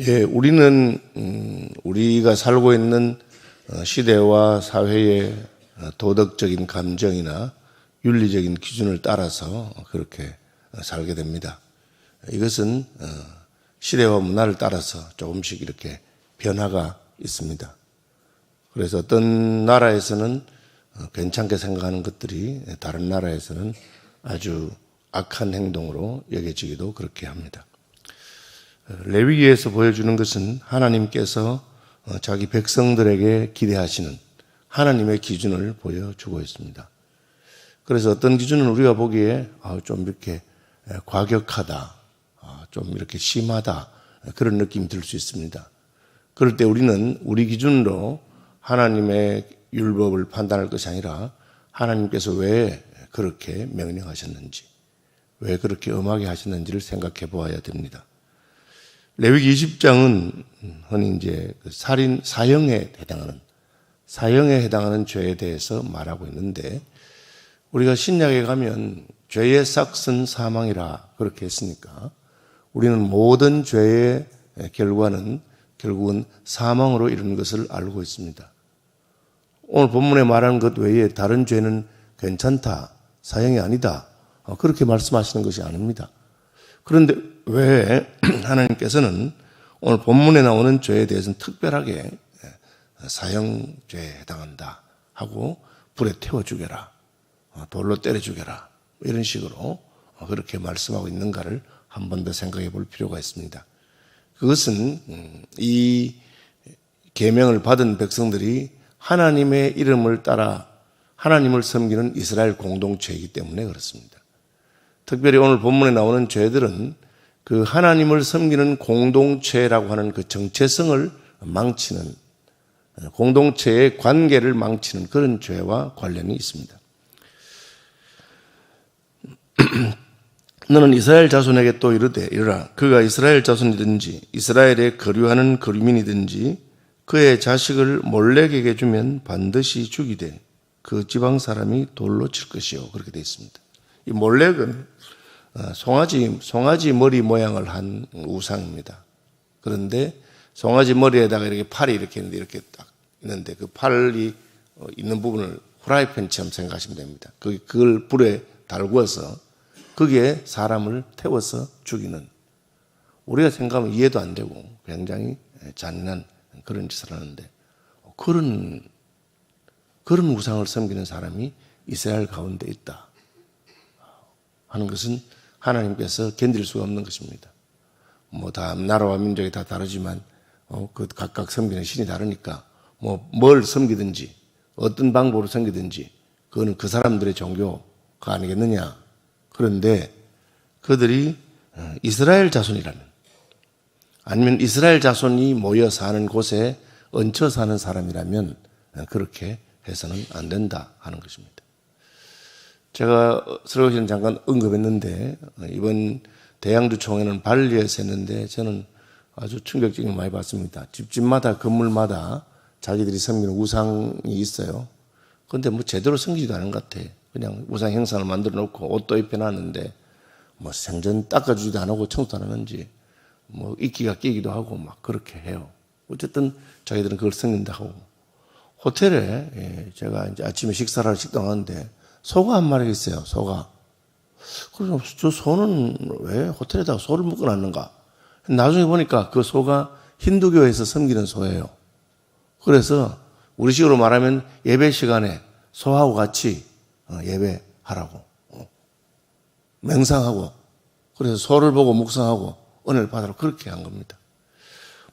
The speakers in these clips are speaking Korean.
예, 우리는 우리가 살고 있는 시대와 사회의 도덕적인 감정이나 윤리적인 기준을 따라서 그렇게 살게 됩니다. 이것은 시대와 문화를 따라서 조금씩 이렇게 변화가 있습니다. 그래서 어떤 나라에서는 괜찮게 생각하는 것들이 다른 나라에서는 아주 악한 행동으로 여겨지기도 그렇게 합니다. 레위기에서 보여주는 것은 하나님께서 자기 백성들에게 기대하시는 하나님의 기준을 보여주고 있습니다. 그래서 어떤 기준은 우리가 보기에 좀 이렇게 과격하다, 좀 이렇게 심하다, 그런 느낌이 들 수 있습니다. 그럴 때 우리는 우리 기준으로 하나님의 율법을 판단할 것이 아니라 하나님께서 왜 그렇게 명령하셨는지, 왜 그렇게 엄하게 하셨는지를 생각해 보아야 됩니다. 레위기 20장은 흔히 이제 살인, 사형에 해당하는 죄에 대해서 말하고 있는데, 우리가 신약에 가면 죄의 삭은 사망이라 그렇게 했으니까 우리는 모든 죄의 결과는 결국은 사망으로 이르는 것을 알고 있습니다. 오늘 본문에 말하는 것 외에 다른 죄는 괜찮다, 사형이 아니다, 그렇게 말씀하시는 것이 아닙니다. 그런데 왜 하나님께서는 오늘 본문에 나오는 죄에 대해서는 특별하게 사형죄에 해당한다 하고 불에 태워 죽여라, 돌로 때려 죽여라, 이런 식으로 그렇게 말씀하고 있는가를 한 번 더 생각해 볼 필요가 있습니다. 그것은 이 계명을 받은 백성들이 하나님의 이름을 따라 하나님을 섬기는 이스라엘 공동체이기 때문에 그렇습니다. 특별히 오늘 본문에 나오는 죄들은 그 하나님을 섬기는 공동체라고 하는 그 정체성을 망치는, 공동체의 관계를 망치는 그런 죄와 관련이 있습니다. 너는 이스라엘 자손에게 또 이르라. 그가 이스라엘 자손이든지 이스라엘에 거류하는 거류민이든지 그의 자식을 몰렉에게 주면 반드시 죽이되 그 지방 사람이 돌로 칠 것이요. 그렇게 되어 있습니다. 이 몰렉은 송아지 머리 모양을 한 우상입니다. 그런데 송아지 머리에다가 이렇게 팔이 이렇게 딱 있는데 그 팔이 있는 부분을 후라이팬처럼 생각하시면 됩니다. 그걸 불에 달구어서 거기에 사람을 태워서 죽이는, 우리가 생각하면 이해도 안 되고 굉장히 잔인한 그런 짓을 하는데, 그런 우상을 섬기는 사람이 이스라엘 가운데 있다 하는 것은 하나님께서 견딜 수가 없는 것입니다. 다 나라와 민족이 다 다르지만 그 각각 섬기는 신이 다르니까 뭘 섬기든지 어떤 방법으로 섬기든지 그거는 그 사람들의 종교가 아니겠느냐. 그런데 그들이 이스라엘 자손이라면, 아니면 이스라엘 자손이 모여 사는 곳에 얹혀 사는 사람이라면 그렇게 해서는 안 된다 하는 것입니다. 제가 설교시간 잠깐 언급했는데 이번 대양주 총회는 발리에서 했는데 저는 아주 충격적인 걸 많이 봤습니다. 집마다 건물마다 자기들이 섬기는 우상이 있어요. 그런데 제대로 섬기지도 않은 것 같아. 그냥 우상 형상을 만들어 놓고 옷도 입혀놨는데 생전 닦아주지도 안 하고 청소도 안 하는지 이끼가 끼기도 하고 막 그렇게 해요. 어쨌든 자기들은 그걸 섬긴다고. 호텔에 제가 이제 아침에 식사를 하러 식당 왔는데 소가 한 마리가 있어요. 소가. 그래서 저 소는 왜 호텔에다가 소를 묶어놨는가? 나중에 보니까 그 소가 힌두교에서 섬기는 소예요. 그래서 우리식으로 말하면 예배 시간에 소하고 같이 예배하라고 맹상하고, 그래서 소를 보고 묵상하고 은혜를 받으라고 그렇게 한 겁니다.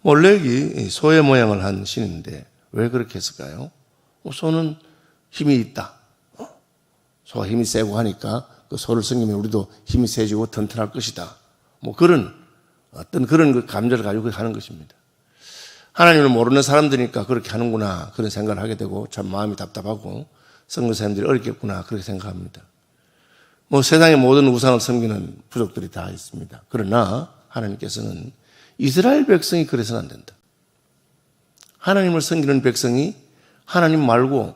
몰렉이 소의 모양을 한 신인데 왜 그렇게 했을까요? 소는 힘이 있다. 소가 힘이 세고 하니까 그 소를 섬기면 우리도 힘이 세지고 튼튼할 것이다. 어떤 그런 감정을 가지고 하는 것입니다. 하나님을 모르는 사람들이니까 그렇게 하는구나, 그런 생각을 하게 되고 참 마음이 답답하고 선교사님들이 어렵겠구나 그렇게 생각합니다. 세상의 모든 우상을 섬기는 부족들이 다 있습니다. 그러나 하나님께서는 이스라엘 백성이 그래서는 안 된다. 하나님을 섬기는 백성이 하나님 말고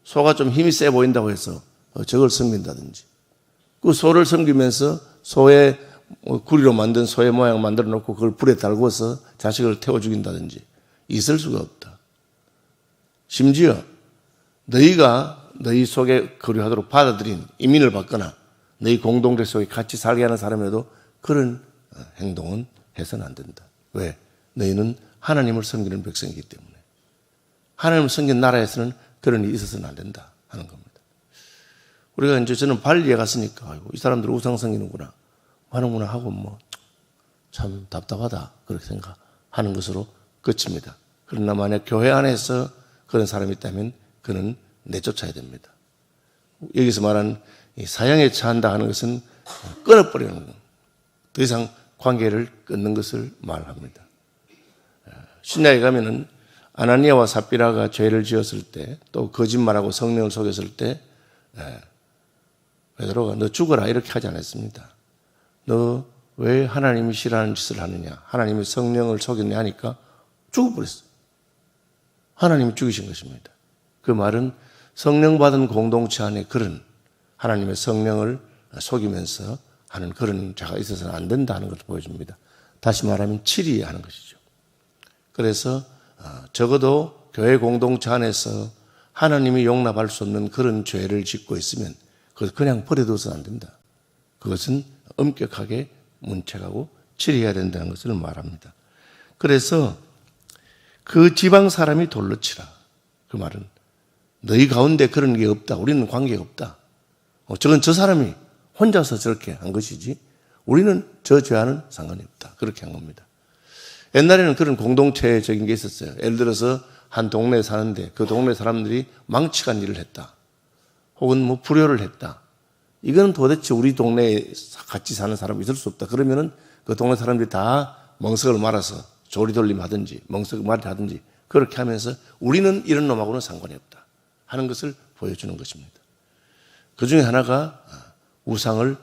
소가 좀 힘이 세 보인다고 해서 저걸 섬긴다든지, 그 소를 섬기면서 소의 구리로 만든 소의 모양 만들어 놓고 그걸 불에 달궈서 자식을 태워 죽인다든지 있을 수가 없다. 심지어 너희가 너희 속에 거류하도록 받아들인 이민을 받거나 너희 공동체 속에 같이 살게 하는 사람에도 그런 행동은 해서는 안 된다. 왜? 너희는 하나님을 섬기는 백성이기 때문에. 하나님을 섬기는 나라에서는 그런 일이 있어서는 안 된다 하는 겁니다. 우리가 이제 저는 발리에 갔으니까 아이고, 이 사람들 우상 섬기는구나 하는구나 하고 참 답답하다 그렇게 생각하는 것으로 끝입니다. 그러나 만약 교회 안에서 그런 사람이 있다면 그는 내쫓아야 됩니다. 여기서 말하는 사형에 처한다 하는 것은 끊어버리는 것. 더 이상 관계를 끊는 것을 말합니다. 신약에 가면은 아나니아와 삽비라가 죄를 지었을 때 또 거짓말하고 성령을 속였을 때 베드로가 너 죽어라 이렇게 하지 않았습니다. 너 왜 하나님이 싫어하는 짓을 하느냐, 하나님이 성령을 속였냐 하니까 죽어버렸어요. 하나님이 죽이신 것입니다. 그 말은 성령 받은 공동체 안에 그런 하나님의 성령을 속이면서 하는 그런 자가 있어서는 안 된다 하는 것을 보여줍니다. 다시 말하면 치리하는 것이죠. 그래서 적어도 교회 공동체 안에서 하나님이 용납할 수 없는 그런 죄를 짓고 있으면 그것을 그냥 버려둬서는 안 된다. 그것은 엄격하게 문책하고 치리해야 된다는 것을 말합니다. 그래서 그 지방 사람이 돌로 치라. 그 말은 너희 가운데 그런 게 없다. 우리는 관계가 없다. 저건 저 사람이 혼자서 저렇게 한 것이지 우리는 저 죄와는 상관이 없다. 그렇게 한 겁니다. 옛날에는 그런 공동체적인 게 있었어요. 예를 들어서 한 동네에 사는데 그 동네 사람들이 망치간 일을 했다. 혹은 불효를 했다. 이거는 도대체 우리 동네에 같이 사는 사람이 있을 수 없다. 그러면은 그 동네 사람들이 다 멍석을 말아서 조리돌림 하든지 멍석을 말하든지 그렇게 하면서 우리는 이런 놈하고는 상관이 없다 하는 것을 보여주는 것입니다. 그 중에 하나가 우상을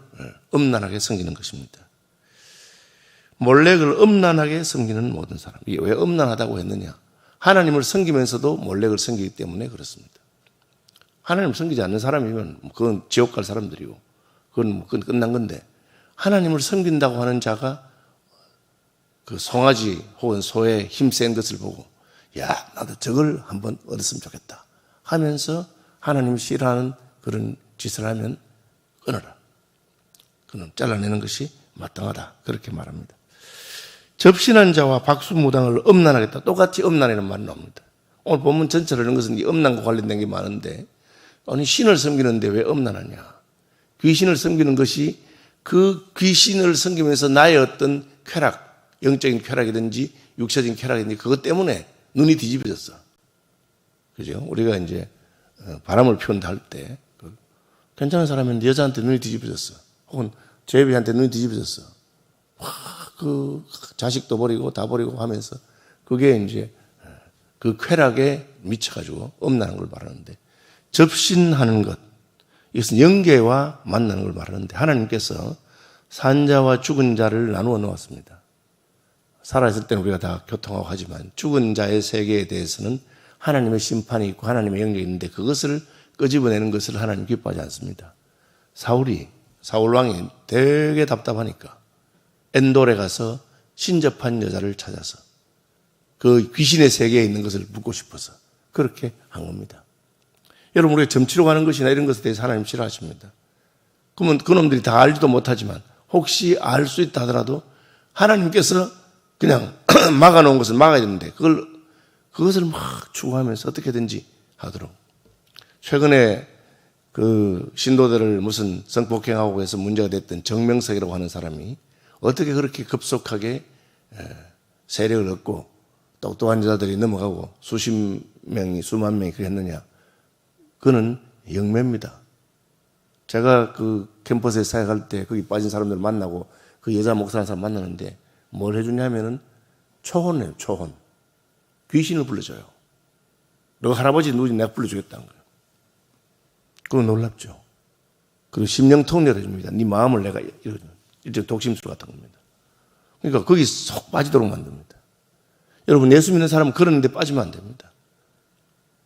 음란하게 섬기는 것입니다. 몰렉을 음란하게 섬기는 모든 사람. 이게 왜 음란하다고 했느냐? 하나님을 섬기면서도 몰렉을 섬기기 때문에 그렇습니다. 하나님을 섬기지 않는 사람이면 그건 지옥 갈 사람들이고 그건 끝난 건데 하나님을 섬긴다고 하는 자가 그 송아지 혹은 소의 힘센 것을 보고 야 나도 저걸 한번 얻었으면 좋겠다 하면서 하나님이 싫어하는 그런 짓을 하면 끊어라. 그는 잘라내는 것이 마땅하다. 그렇게 말합니다. 접신한 자와 박수무당을 음란하겠다. 똑같이 음란이라는 말이 나옵니다. 오늘 본문 전체를 읽는 것은 이 음란과 관련된 게 많은데 아니 신을 섬기는데 왜 음란하냐. 귀신을 섬기는 것이 그 귀신을 섬기면서 나의 어떤 쾌락, 영적인 쾌락이든지 육체적인 쾌락이든지 그것 때문에 눈이 뒤집어졌어. 그죠? 우리가 이제 바람을 피운다 할 때 괜찮은 사람은 여자한테 눈이 뒤집어졌어. 혹은 제비한테 눈이 뒤집어졌어. 그 자식도 버리고 다 버리고 하면서 그게 이제 그 쾌락에 미쳐가지고 음란한 걸 말하는데 접신하는 것 이것은 영계와 만나는 걸 말하는데 하나님께서 산자와 죽은 자를 나누어 놓았습니다. 살아있을 때는 우리가 다 교통하고 하지만 죽은 자의 세계에 대해서는 하나님의 심판이 있고 하나님의 영역이 있는데 그것을 끄집어내는 것을 하나님 기뻐하지 않습니다. 사울 왕이 되게 답답하니까 엔돌에 가서 신접한 여자를 찾아서 그 귀신의 세계에 있는 것을 묻고 싶어서 그렇게 한 겁니다. 여러분 우리가 점치러 가는 것이나 이런 것에 대해서 하나님 싫어하십니다. 그러면 그놈들이 다 알지도 못하지만 혹시 알 수 있다 하더라도 하나님께서 그냥 막아놓은 것을 막아야 되는데 그것을 막 추구하면서 어떻게든지 하도록. 최근에 그 신도들을 무슨 성폭행하고 해서 문제가 됐던 정명석이라고 하는 사람이 어떻게 그렇게 급속하게 세력을 얻고 똑똑한 자들이 넘어가고 수십 명이 수만 명이 그렇게 했느냐. 그는 영매입니다. 제가 그 캠퍼스에 사역할 때 거기 빠진 사람들 만나고 그 여자 목사라는 사람 만나는데 뭘 해주냐면은 초혼해요, 초혼. 귀신을 불러줘요. 너 할아버지 누구지 내가 불러주겠다는 거예요. 그거 놀랍죠. 그리고 심령통렬해 줍니다. 네 마음을 내가 이렇게 독심술 같은 겁니다. 그러니까 거기 속 빠지도록 만듭니다. 여러분 예수 믿는 사람은 그런 데 빠지면 안 됩니다.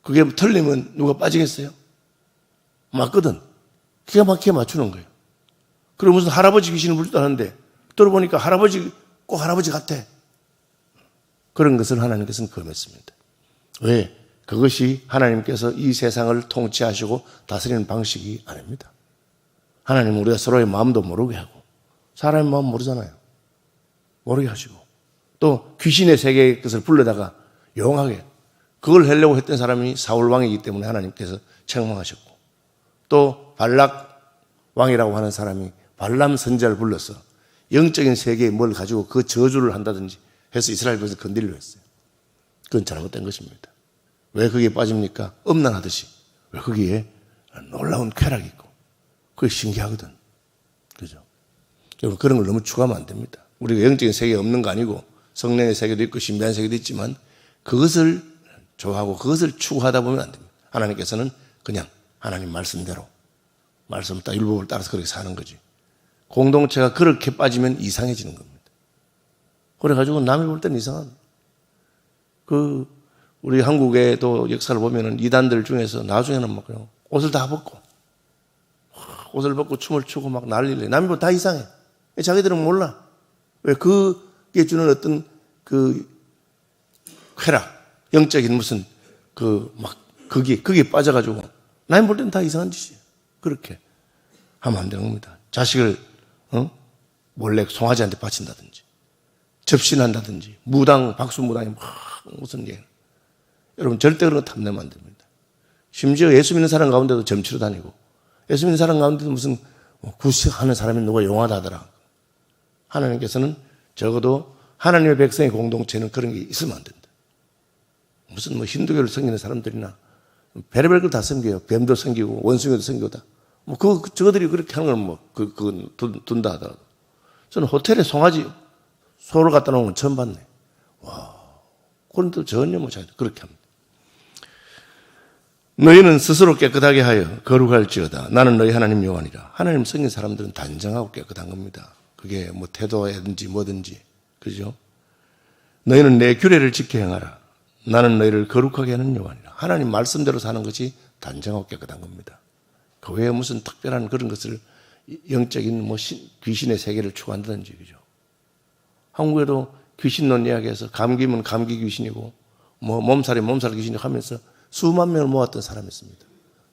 그게 틀리면 누가 빠지겠어요? 맞거든. 기가 막히게 맞추는 거예요. 그리고 무슨 할아버지 귀신을 부르지도 않는데 들어보니까 꼭 할아버지 같아. 그런 것을 하나님께서는 금했습니다. 왜? 그것이 하나님께서 이 세상을 통치하시고 다스리는 방식이 아닙니다. 하나님은 우리가 서로의 마음도 모르게 하고, 사람의 마음 모르잖아요. 모르게 하시고, 또 귀신의 세계의 것을 불러다가 용하게, 그걸 하려고 했던 사람이 사울 왕이기 때문에 하나님께서 책망하셨고, 또 발락 왕이라고 하는 사람이 발람 선지자를 불러서 영적인 세계에 뭘 가지고 그 저주를 한다든지 해서 이스라엘 백성을 건드리려 했어요. 그건 잘못된 것입니다. 왜 거기에 빠집니까? 음란하듯이. 왜 거기에 놀라운 쾌락이 있고, 그게 신기하거든. 그죠? 여러분, 그런 걸 너무 추구하면 안 됩니다. 우리가 영적인 세계에 없는 거 아니고 성령의 세계도 있고 신비한 세계도 있지만 그것을 좋아하고 그것을 추구하다 보면 안 됩니다. 하나님께서는 그냥 하나님 말씀대로, 말씀 딱 율법을 따라서 그렇게 사는 거지. 공동체가 그렇게 빠지면 이상해지는 겁니다. 그래가지고 남이 볼 때는 이상한, 우리 한국에도 역사를 보면은 이단들 중에서 나중에는 막 그냥 옷을 다 벗고 춤을 추고 막 난리를 내. 남이 보면 다 이상해. 자기들은 몰라. 왜? 그게 주는 어떤 쾌락, 영적인 무슨 거기에 빠져가지고 남이 볼 때는 다 이상한 짓이에요. 그렇게 하면 안 되는 겁니다. 자식을 몰래 송아지한테 바친다든지 접신한다든지 박수무당이 막 무슨 얘기. 여러분, 절대 그런 거 탐내면 안 됩니다. 심지어 예수 믿는 사람 가운데도 점치러 다니고, 예수 믿는 사람 가운데도 무슨 구식하는 사람이 누가 용하다 하더라. 하나님께서는 적어도 하나님의 백성의 공동체는 그런 게 있으면 안 된다. 무슨 힌두교를 섬기는 사람들이나 별의별 걸 다 섬겨요. 뱀도 섬기고 원숭이도 섬기고 다. 저거들이 그렇게 하는 건 그건 둔다 하더라도. 저는 호텔에 송아지 소를 갖다 놓은 건 처음 봤네. 와, 그건 또 전혀 그렇게 합니다. 너희는 스스로 깨끗하게 하여 거룩할지어다. 나는 너희 하나님 여호와니라. 하나님 섬긴 사람들은 단정하고 깨끗한 겁니다. 그게 태도든지 뭐든지. 그죠? 너희는 내 규례를 지켜 행하라. 나는 너희를 거룩하게 하는 여호와니라. 하나님 말씀대로 사는 것이 단정하고 깨끗한 겁니다. 그 외에 무슨 특별한 그런 것을 영적인 귀신의 세계를 추구한다든지, 그죠? 한국에도 귀신론 이야기해서 감기면 감기 귀신이고, 몸살이 몸살 귀신이 하면서 수만 명을 모았던 사람이 있습니다.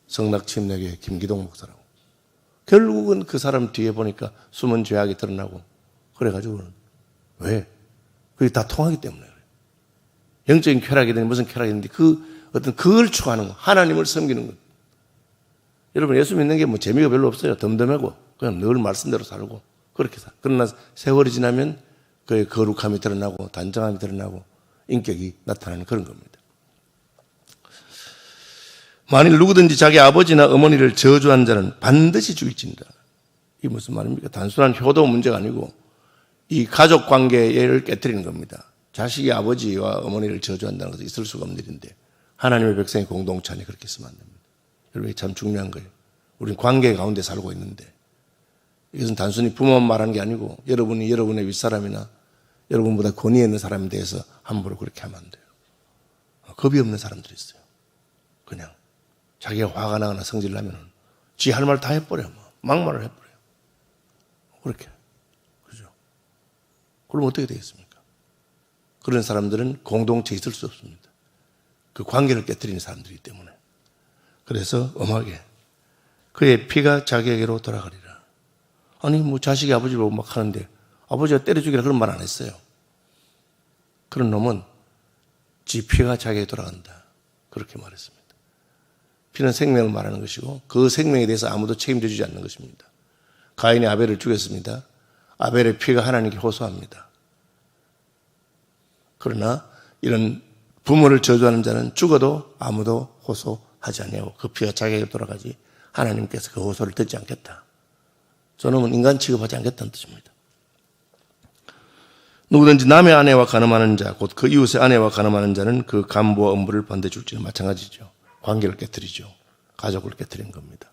성낙침례교회 김기동 목사라고. 결국은 그 사람 뒤에 보니까 숨은 죄악이 드러나고, 그래가지고는 왜? 그게 다 통하기 때문에 그래요. 영적인 쾌락이든 무슨 쾌락이든지 그걸 추구하는 거, 하나님을 섬기는 것. 여러분, 예수 믿는 게 재미가 별로 없어요. 덤덤하고 그냥 늘 말씀대로 살고 그렇게 살아. 그러나 세월이 지나면 그의 거룩함이 드러나고 단정함이 드러나고 인격이 나타나는 그런 겁니다. 만일 누구든지 자기 아버지나 어머니를 저주한 자는 반드시 죽일진다. 이게 무슨 말입니까? 단순한 효도 문제가 아니고 이 가족 관계를 깨뜨리는 겁니다. 자식이 아버지와 어머니를 저주한다는 것은 있을 수가 없는 일인데 하나님의 백성의 공동체 안에 그렇게 쓰면 안 됩니다. 여러분, 이게 참 중요한 거예요. 우리는 관계 가운데 살고 있는데 이것은 단순히 부모만 말하는 게 아니고 여러분이 여러분의 윗사람이나 여러분보다 권위에 있는 사람에 대해서 함부로 그렇게 하면 안 돼요. 겁이 없는 사람들이 있어요. 그냥 자기가 화가 나거나 성질 나면 지 할 말 다 해버려요. 막말을 해버려요. 그렇게. 그죠? 그럼 어떻게 되겠습니까? 그런 사람들은 공동체에 있을 수 없습니다. 그 관계를 깨뜨리는 사람들이기 때문에. 그래서 엄하게 그의 피가 자기에게로 돌아가리라. 아니 자식이 아버지를 보고 막 하는데 아버지가 때려 죽이라 그런 말 안 했어요. 그런 놈은 지 피가 자기에게 돌아간다. 그렇게 말했습니다. 피는 생명을 말하는 것이고 그 생명에 대해서 아무도 책임져 주지 않는 것입니다. 가인이 아벨을 죽였습니다. 아벨의 피가 하나님께 호소합니다. 그러나 이런 부모를 저주하는 자는 죽어도 아무도 호소하지 않냐고 그 피가 자기에게 돌아가지 하나님께서 그 호소를 듣지 않겠다. 저놈은 인간 취급하지 않겠다는 뜻입니다. 누구든지 남의 아내와 간음하는 자, 곧 그 이웃의 아내와 간음하는 자는 그 간부와 음부를 반대 줄지는 마찬가지죠. 관계를 깨뜨리죠. 가족을 깨뜨리는 겁니다.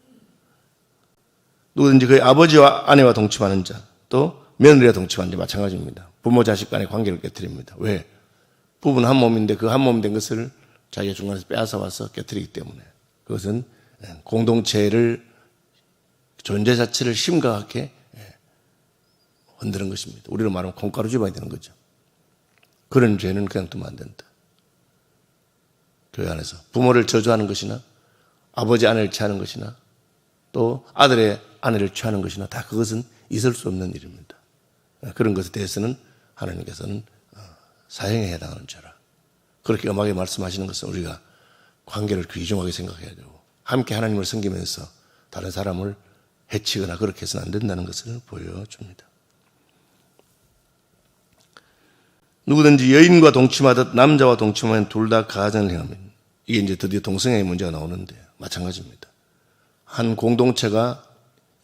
누구든지 그의 아버지와 아내와 동침하는 자, 또 며느리와 동침하는 자 마찬가지입니다. 부모 자식 간의 관계를 깨뜨립니다. 왜? 부부는 한 몸인데 그 한 몸 된 것을 자기가 중간에서 빼앗아 와서 깨뜨리기 때문에 그것은 공동체를 존재 자체를 심각하게 흔드는 것입니다. 우리로 말하면 콩가루 집어야 되는 거죠. 그런 죄는 그냥 두면 안 된다. 교회 안에서 부모를 저주하는 것이나 아버지 아내를 취하는 것이나 또 아들의 아내를 취하는 것이나 다 그것은 있을 수 없는 일입니다. 그런 것에 대해서는 하나님께서는 사형에 해당하는 죄라. 그렇게 엄하게 말씀하시는 것은 우리가 관계를 귀중하게 생각해야 되고 함께 하나님을 섬기면서 다른 사람을 해치거나 그렇게 해서는 안 된다는 것을 보여줍니다. 누구든지 여인과 동침하듯 남자와 동침하면 둘 다 가증을 행하면, 이게 이제 드디어 동성애의 문제가 나오는데 마찬가지입니다. 한 공동체가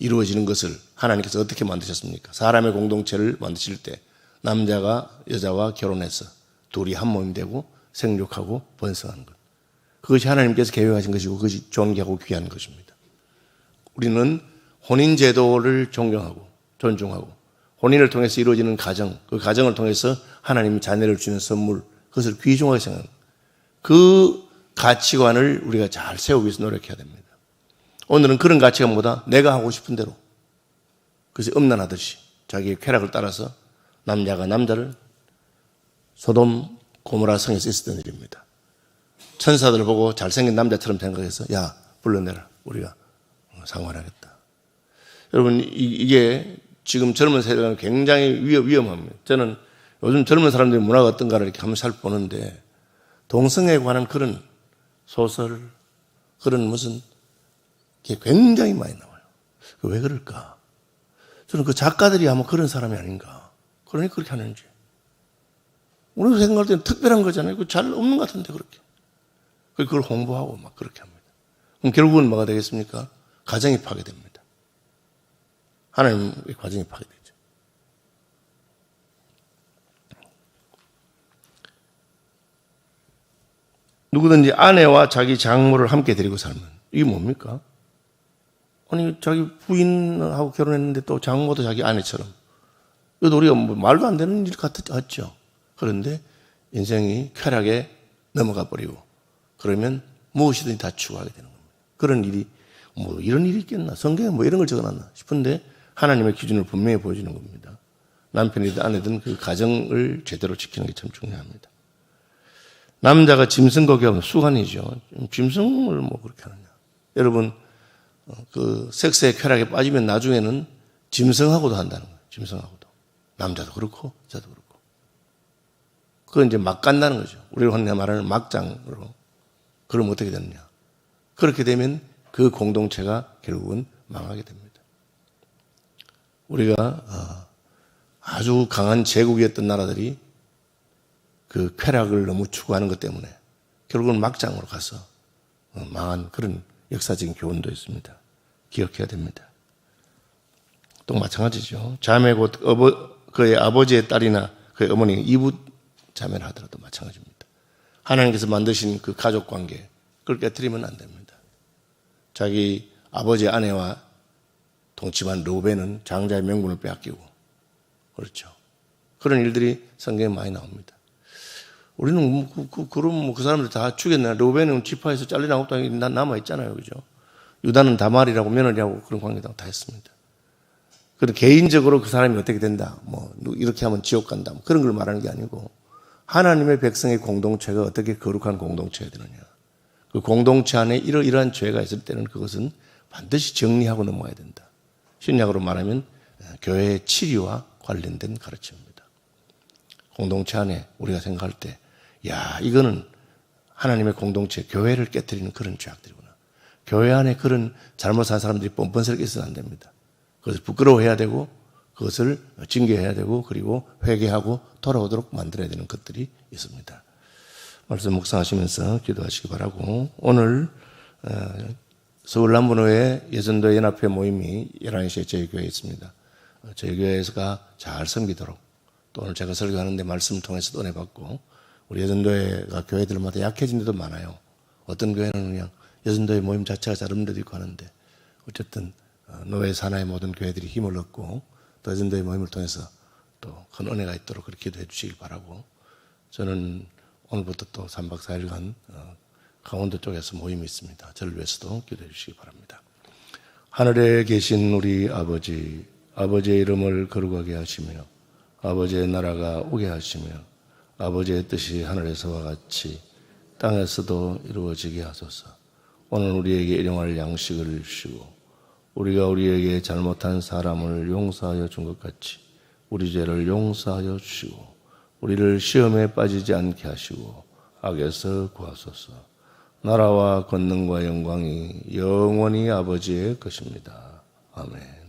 이루어지는 것을 하나님께서 어떻게 만드셨습니까? 사람의 공동체를 만드실 때 남자가 여자와 결혼해서 둘이 한 몸이 되고 생육하고 번성하는 것. 그것이 하나님께서 계획하신 것이고 그것이 존귀하고 귀한 것입니다. 우리는 혼인 제도를 존경하고 존중하고 혼인을 통해서 이루어지는 가정, 그 가정을 통해서 하나님이 자녀를 주는 선물, 그것을 귀중하게 생각합니다. 그 가치관을 우리가 잘 세우기 위해서 노력해야 됩니다. 오늘은 그런 가치관보다 내가 하고 싶은 대로, 그래서 음란하듯이 자기의 쾌락을 따라서 남자가 남자를 소돔 고모라 성에서 있었던 일입니다. 천사들을 보고 잘생긴 남자처럼 생각해서 야 불러내라, 우리가 상환하겠다. 여러분 이게 지금 젊은 세대는 굉장히 위험합니다. 저는 요즘 젊은 사람들의 문화가 어떤가를 이렇게 한번 살펴보는데 동성애에 관한 그런 소설, 그런 무슨 게 굉장히 많이 나와요. 왜 그럴까? 저는 그 작가들이 아마 그런 사람이 아닌가. 그러니까 그렇게 하는지. 우리가 생각할 때는 특별한 거잖아요. 그 잘 없는 것 같은데 그렇게. 그걸 홍보하고 막 그렇게 합니다. 그럼 결국은 뭐가 되겠습니까? 가정이 파괴됩니다. 하나님의 가정이 파괴되죠. 누구든지 아내와 자기 장모를 함께 데리고 살면 이게 뭡니까? 아니 자기 부인하고 결혼했는데 또 장모도 자기 아내처럼, 이것도 우리가 뭐 말도 안 되는 일 같죠. 그런데 인생이 쾌락에 넘어가 버리고 그러면 무엇이든지 다 추구하게 되는 겁니다. 그런 일이 뭐 이런 일이 있겠나? 성경에 뭐 이런 걸 적어놨나 싶은데 하나님의 기준을 분명히 보여주는 겁니다. 남편이든 아내든 그 가정을 제대로 지키는 게 참 중요합니다. 남자가 짐승거게 하면 수간이죠. 짐승을 뭐 그렇게 하느냐. 여러분 그 섹스의 쾌락에 빠지면 나중에는 짐승하고도 한다는 거예요. 짐승하고도. 남자도 그렇고 여자도 그렇고. 그건 이제 막 간다는 거죠. 우리가 흔히 말하는 막장으로. 그러면 어떻게 되느냐. 그렇게 되면 그 공동체가 결국은 망하게 됩니다. 우리가 아주 강한 제국이었던 나라들이 그 쾌락을 너무 추구하는 것 때문에 결국은 막장으로 가서 망한 그런 역사적인 교훈도 있습니다. 기억해야 됩니다. 또 마찬가지죠. 자매 곧 그의 아버지의 딸이나 그의 어머니 이웃 자매를 하더라도 마찬가지입니다. 하나님께서 만드신 그 가족 관계, 그걸 깨뜨리면 안 됩니다. 자기 아버지의 아내와 동침한 르우벤은 장자의 명분을 빼앗기고, 그렇죠. 그런 일들이 성경에 많이 나옵니다. 우리는 그럼 그 사람들 다 죽였나? 르우벤은 지파에서 잘려나오고 남아 있잖아요, 그죠? 유다는 다말이라고 며느리하고 그런 관계도 다 했습니다. 그런데 개인적으로 그 사람이 어떻게 된다, 뭐 이렇게 하면 지옥 간다, 뭐 그런 걸 말하는 게 아니고 하나님의 백성의 공동체가 어떻게 거룩한 공동체가 되느냐. 그 공동체 안에 이러한 죄가 있을 때는 그것은 반드시 정리하고 넘어가야 된다. 신약으로 말하면 교회의 치리와 관련된 가르침입니다. 공동체 안에 우리가 생각할 때, 야, 이거는 하나님의 공동체, 교회를 깨뜨리는 그런 죄악들이구나. 교회 안에 그런 잘못한 사람들이 뻔뻔스럽게 있어서는 안 됩니다. 그것을 부끄러워해야 되고, 그것을 징계해야 되고, 그리고 회개하고 돌아오도록 만들어야 되는 것들이 있습니다. 말씀 묵상하시면서 기도하시기 바라고, 오늘 서울 남부노회 예전도 연합회 모임이 11시에 저희 교회에 있습니다. 저희 교회가 잘 섬기도록, 또 오늘 제가 설교하는데 말씀을 통해서 은혜 받고, 우리 예전도회가 교회들마다 약해진 데도 많아요. 어떤 교회는 그냥 예전도회 모임 자체가 잘 없는 데도 있고 하는데, 어쨌든 노회 산하의 모든 교회들이 힘을 얻고 또 예전도회 모임을 통해서 또 큰 은혜가 있도록 그렇게 기도해 주시기 바라고, 저는 오늘부터 또 3박 4일간 강원도 쪽에서 모임이 있습니다. 저를 위해서도 기도해 주시기 바랍니다. 하늘에 계신 우리 아버지, 아버지의 이름을 거룩하게 하시며 아버지의 나라가 오게 하시며 아버지의 뜻이 하늘에서와 같이 땅에서도 이루어지게 하소서. 오늘 우리에게 일용할 양식을 주시고 우리가 우리에게 잘못한 사람을 용서하여 준 것 같이 우리 죄를 용서하여 주시고 우리를 시험에 빠지지 않게 하시고 악에서 구하소서. 나라와 권능과 영광이 영원히 아버지의 것입니다. 아멘.